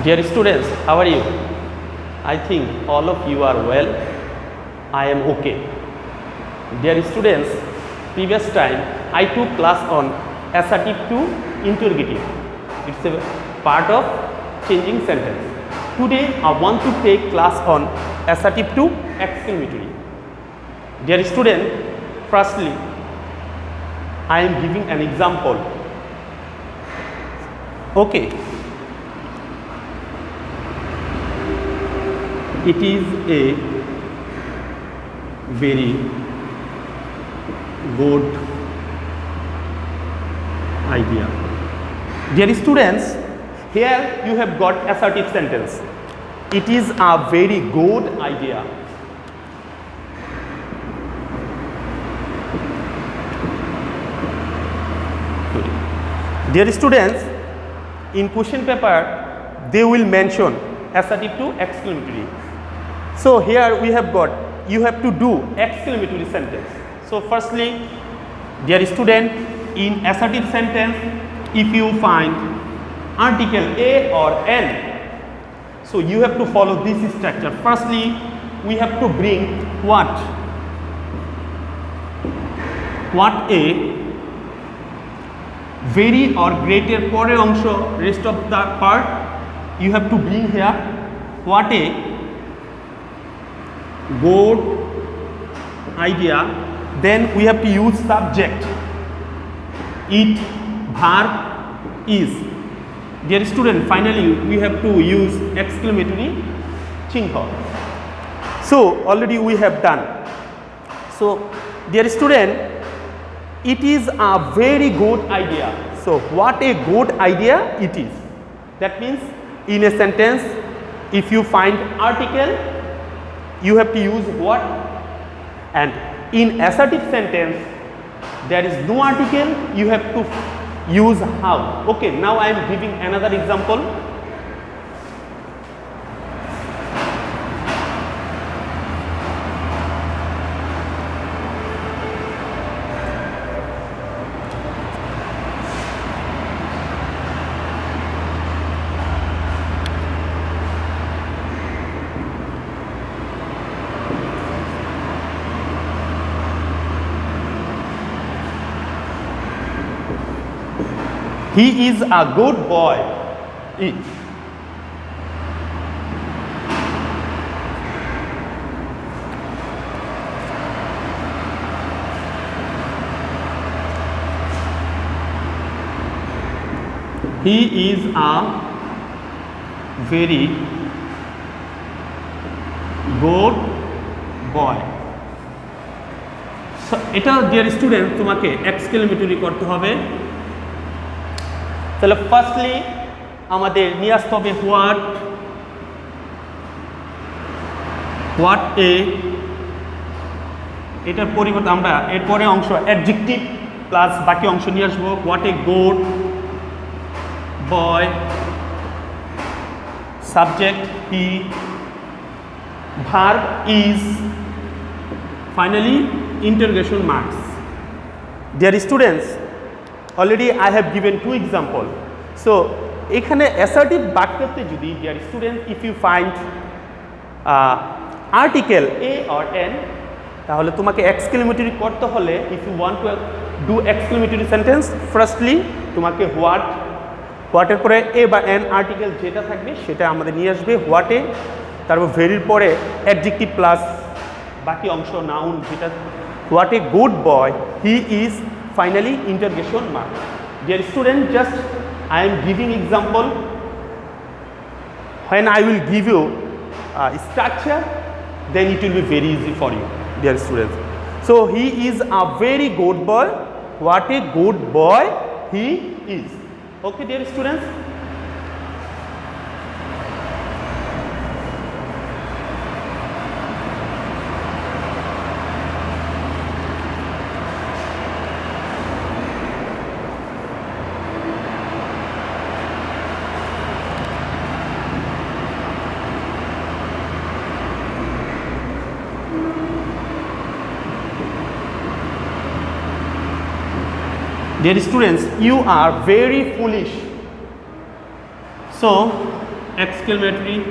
Dear students, how are you? I think all of you are well. I am okay. Dear students, previous time I took class on assertive to interrogative. It's a part of changing sentence. Today I want to take class on assertive to exclamatory. Dear student, firstly I am giving an example. Okay. It is a very good idea. Dear students, here you have got assertive sentence. It is a very good idea. Dear students, in question paper they will mention assertive to exclamatory. So here we have got, you have to do exclamatory sentence. So firstly, dear student, in assertive sentence, if you find article A or N, so you have to follow this structure. Firstly, we have to bring what A, very or greater পরের অংশ, rest of the part you have to bring here what a good idea. Then we have to use subject, it, verb, is. Dear student, finally we have to use exclamatory চিহ্ন. So already we have done. So dear student, it is a very good idea. So what a good idea it is. That means in a sentence, if you find article, you have to use what, and in assertive sentence there is no article, you have to use how. Okay, now I am giving another example. He is a good boy. He is a very good boy. So এটা dear student তোমাকে exclamatory করতে হবে। তাহলে firstly আমাদের নিয়ে আসতে হবে what a, এটার পরিবর্তে আমরা এরপরে অংশ অ্যাডজেক্টিভ প্লাস বাকি অংশ নিয়ে আসবো। What a good boy, subject he, verb is, finally interrogation marks. Dear students, already I have given two example. So এখানে assertive বাক্যতে যদি dear student if you find article A or N, তাহলে তোমাকে exclamatory করতে হলে if you want to do exclamatory sentence, firstly তোমাকে what এর পরে A বা N article যেটা থাকবে সেটা আমাদের নিয়ে আসবে what a, তারপর very পরে adjective plus বাকি অংশ noun যেটা what a good boy he is, finally interrogation mark. Dear student, just I am giving example. When I will give you structure, then it will be very easy for you, dear students. So he is a very good boy. What a good boy he is. Okay, dear students. Dear students, you are very foolish. So exclamatory,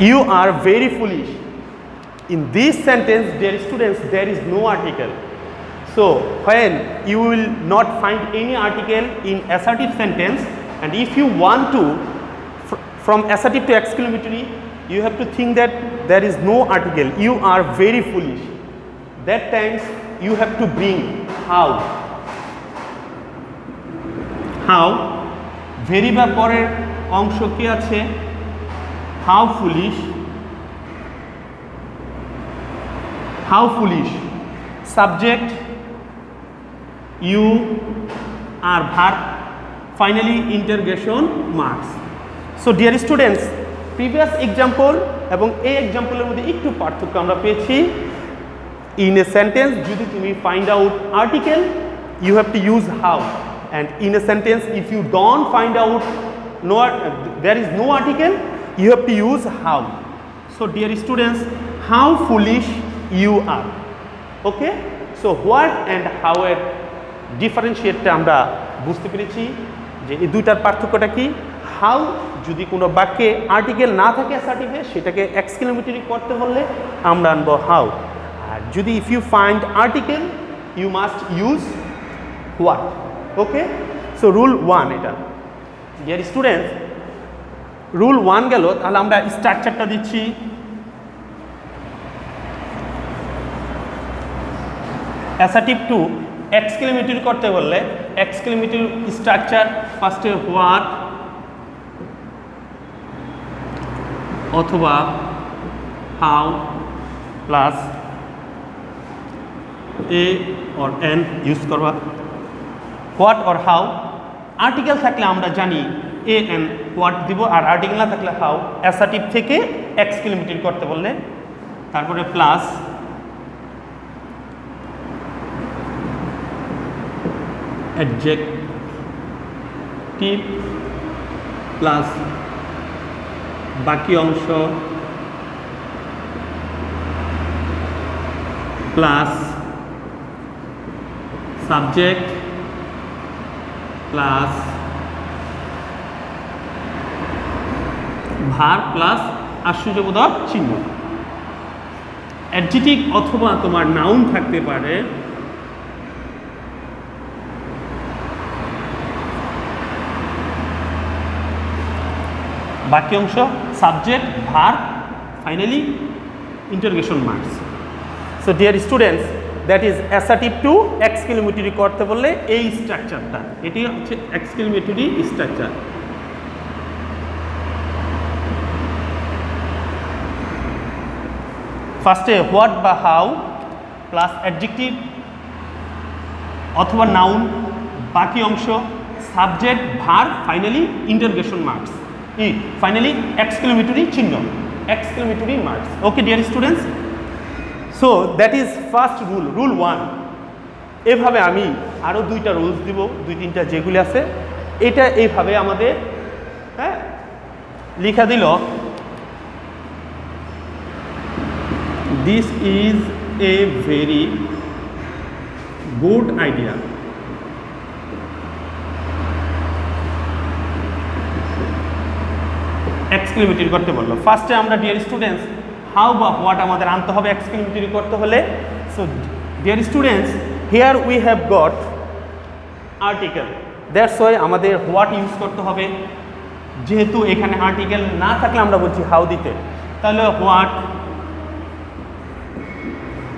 you are very foolish. In this sentence, dear students, there is no article. So when you will not find any article in assertive sentence, and if you want to from assertive to exclamatory, you have to think that there is no article. You are very foolish. That times you have to bring how. How very বা পরের অংশ কি আছে? How foolish. How foolish. Subject you are verb. Finally interrogation marks. So dear students, previous example এবং এই এক্সাম্পলের মধ্যে একটু পার্থক্য আমরা পেয়েছি। In a sentence যদি তুমি find out article, you have to use how, and in a sentence if you don't find out there is no article, you have to use how. So dear students, how foolish you are. Okay, so what and how এর ডিফারেন্সিয়েটটা আমরা বুঝতে পেরেছি যে এই দুইটার পার্থক্যটা কি। How যদি কোনো বাক্যে আর্টিকেল না থাকে অ্যাসার্টিভে, সেটাকে এক্সক্লেমেটরি করতে হলে আমরা আনবো হাউ। আর যদি if you find article, you must use what. Okay, so rule 1 এটা। ডিয়ার স্টুডেন্টস, রুল 1 গেল। তাহলে আমরা স্ট্রাকচারটা দিচ্ছি। অ্যাসার্টিভ টু এক্সক্লেমেটরি করতে বললে এক্সক্লেমেটরি স্ট্রাকচার ফার্স্টে হোয়াট অথবা how plus a or N use করবা। হোয়াট অর হাউ, আর্টিকেল থাকলে আমরা জানি এ এন হোয়াট দিব, আর আর্টিকেল না থাকলে হাউ। অ্যাসার্টিভ থেকে এক্সক্লেমেটরি করতে বললে তারপরে প্লাস অ্যাডজেক্টিভ প্লাস বাকি অংশ plus subject plus verb plus আশ্চর্যবোধক চিহ্ন। অ্যাডজেক্টিভ অথবা তোমার নাউন থাকতে পারে। বাকি অংশ subject verb, finally interrogation marks. So dear students, that is assertive to exclamatory করতে বললে এই স্ট্রাকচারটা, এটি হচ্ছে এক্সক্লেমেটরি স্ট্রাকচার। ফার্স্টে হোয়াট বা হাউ প্লাস অ্যাডজেক্টিভ অথবা নাউন, বাকি অংশ subject verb, finally interrogation marks, finally exclamatory চিহ্ন, exclamatory marks. Okay dear students, so that is first rule, rule 1। এভাবে আমি আরও দুইটা রুলস দিব, 2-3টা যেগুলি আছে, এটা এইভাবে আমাদের লিখা দিল। This is a very good idea. Exclamatory করতে বললো। ফার্স্টে আমরা ডিয়ার স্টুডেন্টস হাউ বা হোয়াট আমাদের আনতে হবে এক্সক্লেমেটরি করতে হলে। So dear students, here we have got article, that's why আমাদের হোয়াট ইউজ করতে হবে। যেহেতু এখানে আর্টিকেল না থাকলে আমরা বলছি হাউ দিতে, তাহলে what,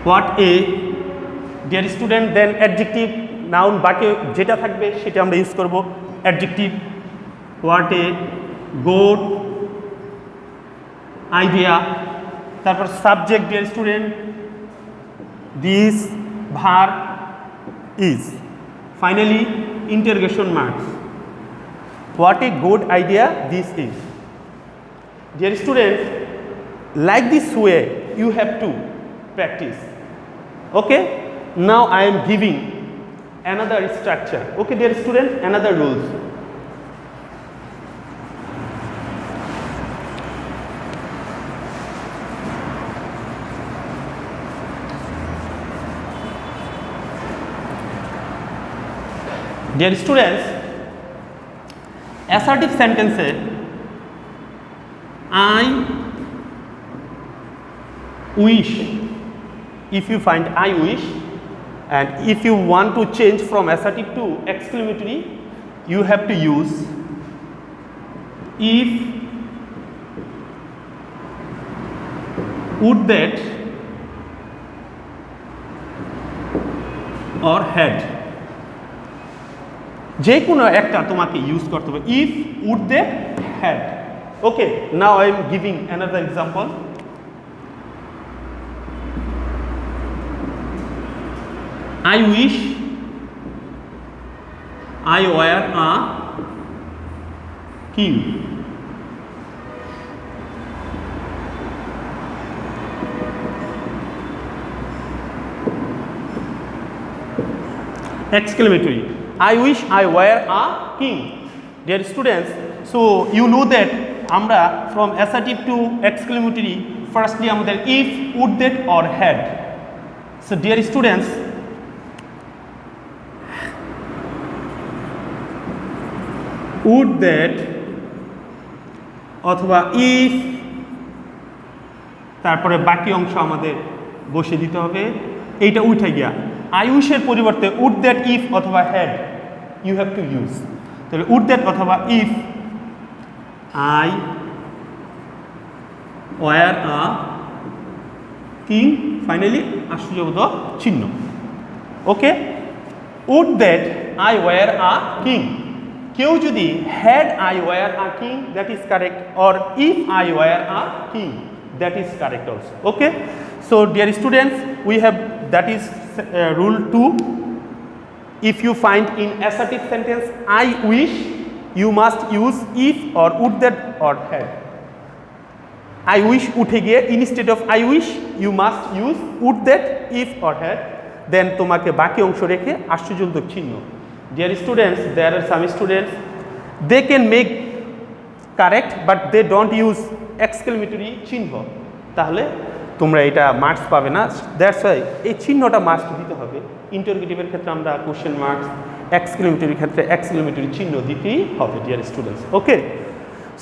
what a dear student, then adjective noun, বাকি যেটা থাকবে সেটা আমরা ইউজ করব adjective. What a good idea, তারপর subject dear student this, verb is, finally interrogation marks. What a good idea this is. Dear student, like this way you have to practice. Okay, now I am giving another structure. Okay dear student, another rules. Dear students, assertive sentence I wish, if you find I wish, and if you want to change from assertive to exclamatory, you have to use if, would that, or had, যে কোনো একটা তোমাকে use করতে হবে if, would that, had. Okay, now I am giving another example. I wish I were a king. Exclamatory. I wish I were a king. Dear students, so you know that আমরা from assertive to exclamatory firstly আমাদের if, would that or had. So dear students, would that অথবা if, তারপরে বাকি অংশ আমাদের বসে দিতে হবে। এইটা উঠে গিয়া I wish এর পরিবর্তে would that, if অথবা had you have to use। তাহলে would that অথবা if I were a king, ফাইনালি আশ্চর্যবোধক চিহ্ন। Okay, would that I were a king, কেউ যদি had I were a king, that is correct, or if I were a king, that is correct also. Okay, so dear students, we have, that is rule 2. If you find in assertive sentence I wish, you must use if or would that or had. I wish উঠে গিয়ে instead of I wish you must use would that, if or had, then তোমাকে বাকি অংশ রেখে আশ্চর্যবোধক চিহ্ন। Dear students, there are some students, they can make correct but they don't use exclamatory চিহ্ন, তাহলে তোমরা এটা মার্কস পাবে না। দ্যাটস ওয়াই এই চিহ্নটা মাস্ট দিতে হবে। ইন্টারোগেটিভের ক্ষেত্রে আমরা কোশ্চেন মার্কস, এক্সক্লেমেটরির ক্ষেত্রে এক্সক্লেমেটরি চিহ্ন দিতেই হবে dear students. Okay,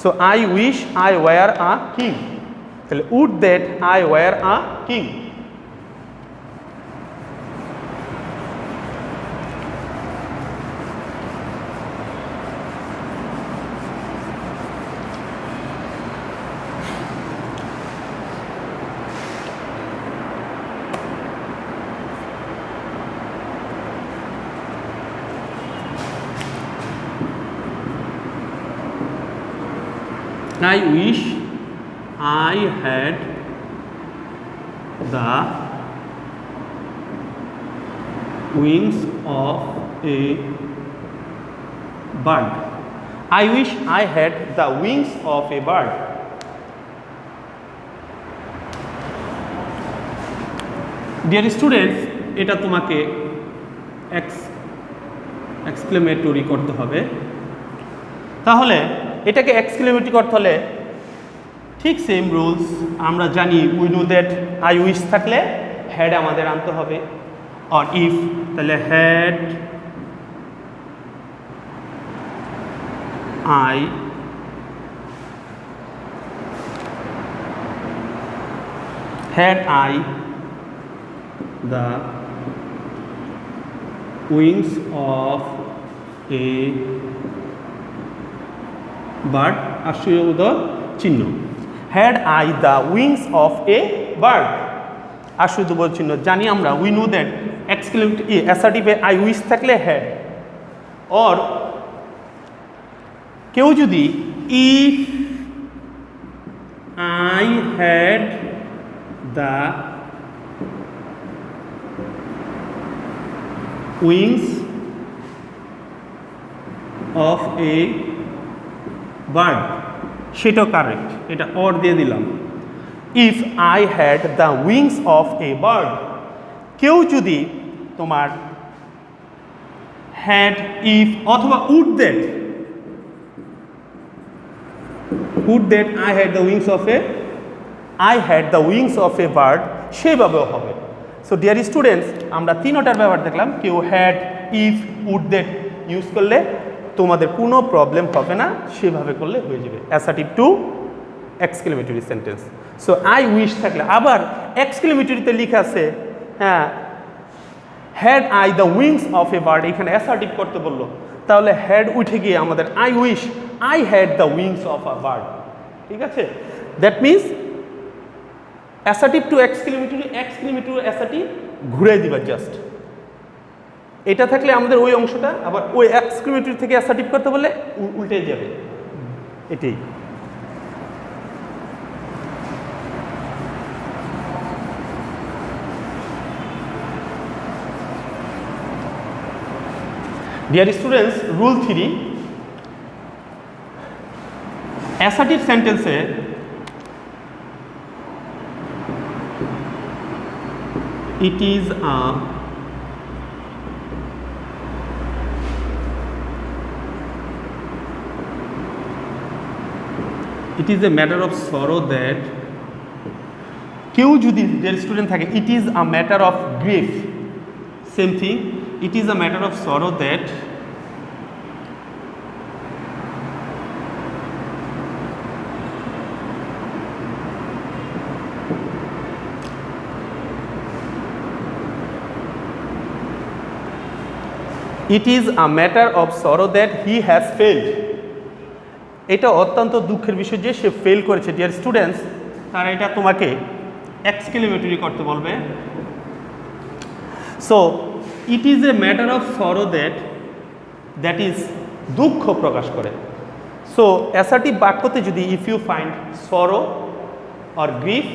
so I wish I were a king, তাহলে would that I were a king. I wish I had the wings of a bird. I wish I had the wings of a bird. Dear students, এটা তোমাকে exclamatory করতে হবে। তাহলে এটাকে exclamatory করতে হলে ঠিক সেম রুলস আমরা জানি। We know that I wish থাকলে হ্যাড আমাদের আনতে হবে, আর ইফ তাহলে had I the wings of a bird, আশ্চর্যবোধক চিহ্ন। Had I the wings of a bird, আশ্চর্যবোধক চিহ্ন। জানি আমরা, উই নো দ্যাট এক্সক্লেমেটরি অ্যাসার্টিভে আই উইশ থাকলে হ্যাড, অর কেউ যদি if I had the wings of a bird, সেটাও কারেক্ট, এটা অর দিয়ে দিলাম। If I had the wings of a bird, কেউ যদি তোমার হ্যাড, ইফ অথবা would that I had the wings of a bird, সেভাবেও হবে। সো ডিয়ার স্টুডেন্টস, আমরা তিনটার ব্যবহার দেখলাম। কেউ had, if, would that use করলে তোমাদের কোনো প্রবলেম হবে না, সেভাবে করলে হয়ে যাবে। Assertive to exclamatory sentence. So I wish থাকলে আবার এক্সক্লেমেটরিতে লেখা আছে হ্যাঁ had I the wings of a bird, এখানে অ্যাসার্টিভ করতে বললো, তাহলে হ্যাড উঠে গিয়ে আমাদের I wish I had the wings of a bird. ঠিক আছে, that means assertive to exclamatory, exclamatory assertive ঘুরে দিবা জাস্ট। এটা থাকলে আমাদের ওই অংশটা, আবার ওই এক্সক্লেমেটরি থেকে অ্যাসার্টিভ করতে বললে উল্টে যাবে, এটাই। Dear students, rule 3, assertive sentence it is a matter of sorrow that কেউ যদি dear student থাকে it is a matter of grief, same thing, it is a matter of sorrow that it is a matter of sorrow that he has failed. এটা অত্যন্ত দুঃখের বিষয় যে সে fail করেছে। Dear students, তারা এটা তোমাকে এক্সক্লেমেটরি করতে বলবে। So it is a matter of sorrow that is দুঃখ প্রকাশ করে। সো অ্যাসার্টিভ বাক্যতে যদি ইফ ইউ ফাইন্ড সরো অর গ্রিফ,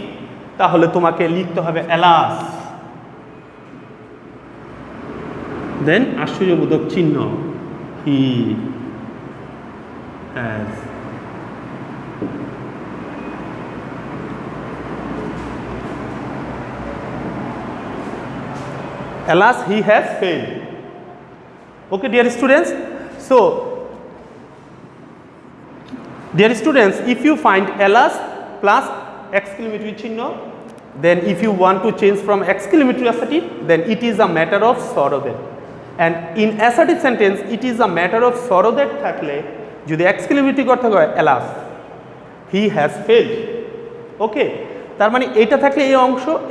তাহলে তোমাকে লিখতে হবে অ্যালাস, দেন আশ্চর্যবোধক চিহ্ন he has alas he has failed. Okay dear students, so dear students, if you find alas plus exclamatory চিহ্ন, then if you want to change from exclamatory assertive, then it is a matter of sorrow that, and in assertive sentence it is a matter of sorrow that থাকলে যদি exclamatory করতে হয় alas he has failed. ওকে, তার মানে এটা থাকলে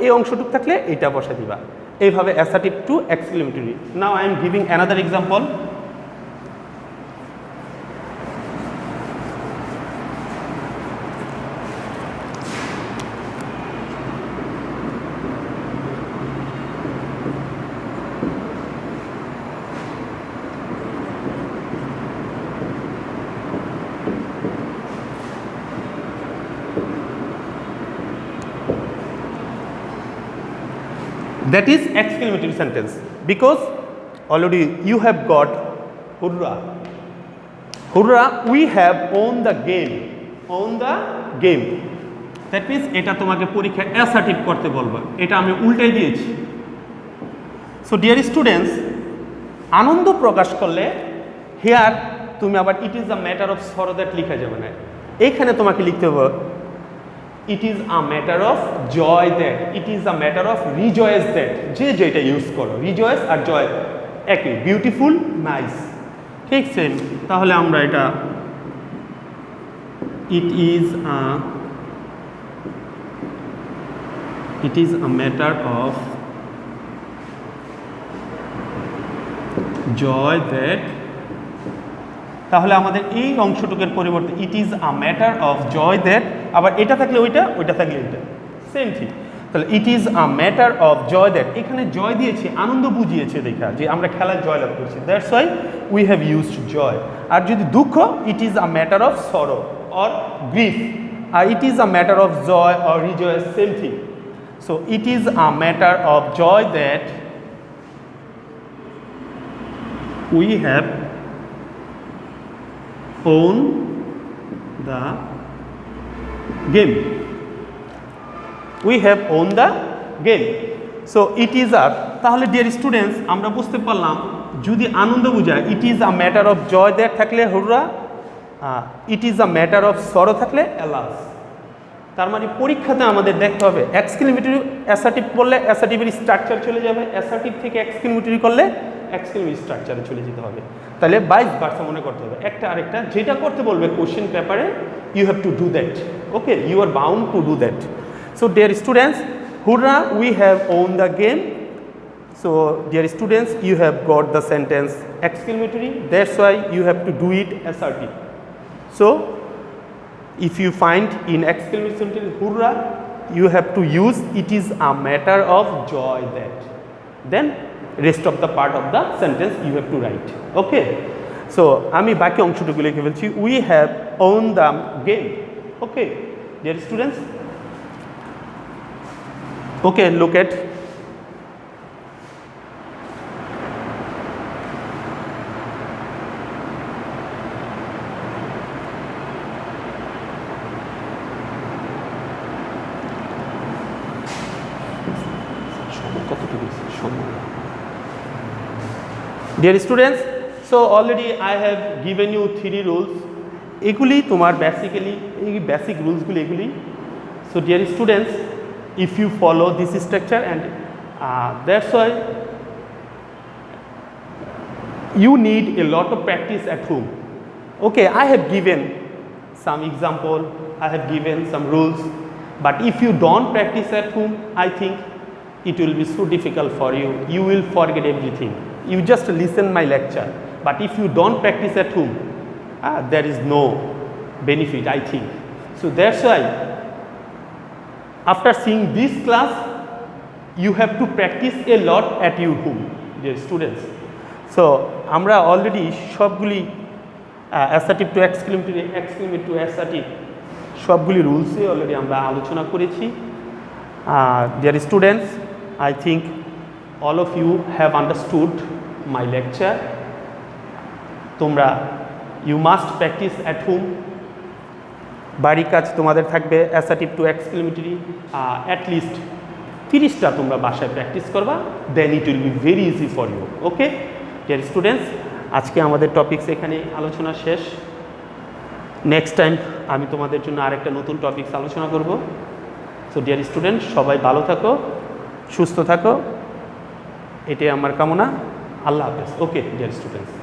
এই অংশটুক থাকলে এটা বসে দিবা, এইভাবে assertive to exclamatory. Now I am giving another example. That is exclamatory sentence, because already you have got hurrah, hurrah, we have won the game, won the game. That means এটা তোমাকে পরীক্ষায় অ্যাসার্টিভ করতে বলবো, এটা আমি উল্টে দিয়েছি। So dear students, আনন্দ প্রকাশ করলে হিয়ার তুমি আবার ইট is a matter of sorrow that লিখা যাবে না, এইখানে তোমাকে লিখতে হবে it is a matter of joy that, it is a matter of rejoice that, যে যেটা ইউজ করো, rejoice আর joy একই, বিউটিফুল নাইস, ঠিক সেম। তাহলে আমরা এটা it is a matter of joy that, তাহলে আমাদের এই অংশটুকের পরিবর্তে it is a matter of joy that, আবার এটা থাকলে ওইটা থাকলে এটা, সেম থিং। তাহলে it is a matter of joy that, এখানে জয় দিয়েছে, আনন্দ বুঝিয়েছে দেখা যে আমরা খেলায় জয়লাভ করছি, that's why we have used joy. আর যদি দুঃখ, it is a matter of sorrow or grief, আর it is a matter of joy or rejoice, same thing. So it is a matter of joy that we have own the game, we have owned the game. So it is a, তাহলে dear students আমরা বুঝতে পারলাম যদি আনন্দ বোঝায় it is a matter of joy that থাকলে hurrah, it is a matter of sorrow থাকলে alas. তার মানে পরীক্ষাতে আমাদের দেখতে হবে এক্সক্লেমেটরি অ্যাসার্টিভ বললে অ্যাসার্টিভের স্ট্রাকচার চলে যাবে, অ্যাসার্টিভ থেকে এক্সক্লেমেটরি করলে এক্সক্লেমেটরি স্ট্রাকচারে চলে যেতে হবে। তাহলে ভাইস ভার্সা মনে করতে হবে, একটা আরেকটা যেটা করতে বলবে কোশ্চেন পেপারে you have to do that, okay, you are bound to do that. So dear students, hurrah, we have won the game. So dear students, you have got the sentence exclamatory, that's why you have to do it assertive. So if you find in exclamatory sentence hurrah, you have to use it is a matter of joy that, then rest of the part of the sentence you have to write, okay. So আমি বাকি অংশটুকু লিখে ফেলছি, we have won the game, okay dear students. Okay, look at dear students, so already I have given you 3 rules. এগুলি তোমার basically এই basic রুলসগুলি এগুলি। So dear students, if you follow this structure and that's why you need a lot of practice at home. Okay, I have given some example, I have given some rules, but if you don't practice at home, I think it will be so difficult for you. You will forget everything. You just listen my lecture, but if you don't practice at home, there is no benefit, I think. So that's why after seeing this class, you have to practice a lot at your home, dear students. So আমরা already সবগুলি assertive to exclamatory, exclamatory two assertive সবগুলি রুলসে already আমরা আলোচনা করেছি। Dear students, I think all of you have understood my lecture. তোমরা you must practice at home. বাড়ির কাজ তোমাদের থাকবে অ্যাসার্টিভ টু এক্সক্লেমেটরি অ্যাটলিস্ট 30টা তোমরা বাসায় প্র্যাকটিস করবা, then it will be very easy for you, okay dear students. আজকে আমাদের টপিকস এখানে আলোচনা শেষ। নেক্সট টাইম আমি তোমাদের জন্য আরেকটা নতুন টপিকস আলোচনা করব। সো ডিয়ার স্টুডেন্ট, সবাই ভালো থাকো, সুস্থ থাকো, এটাই আমার কামনা। আল্লাহ হাফেজ, ওকে ডিয়ার স্টুডেন্টস।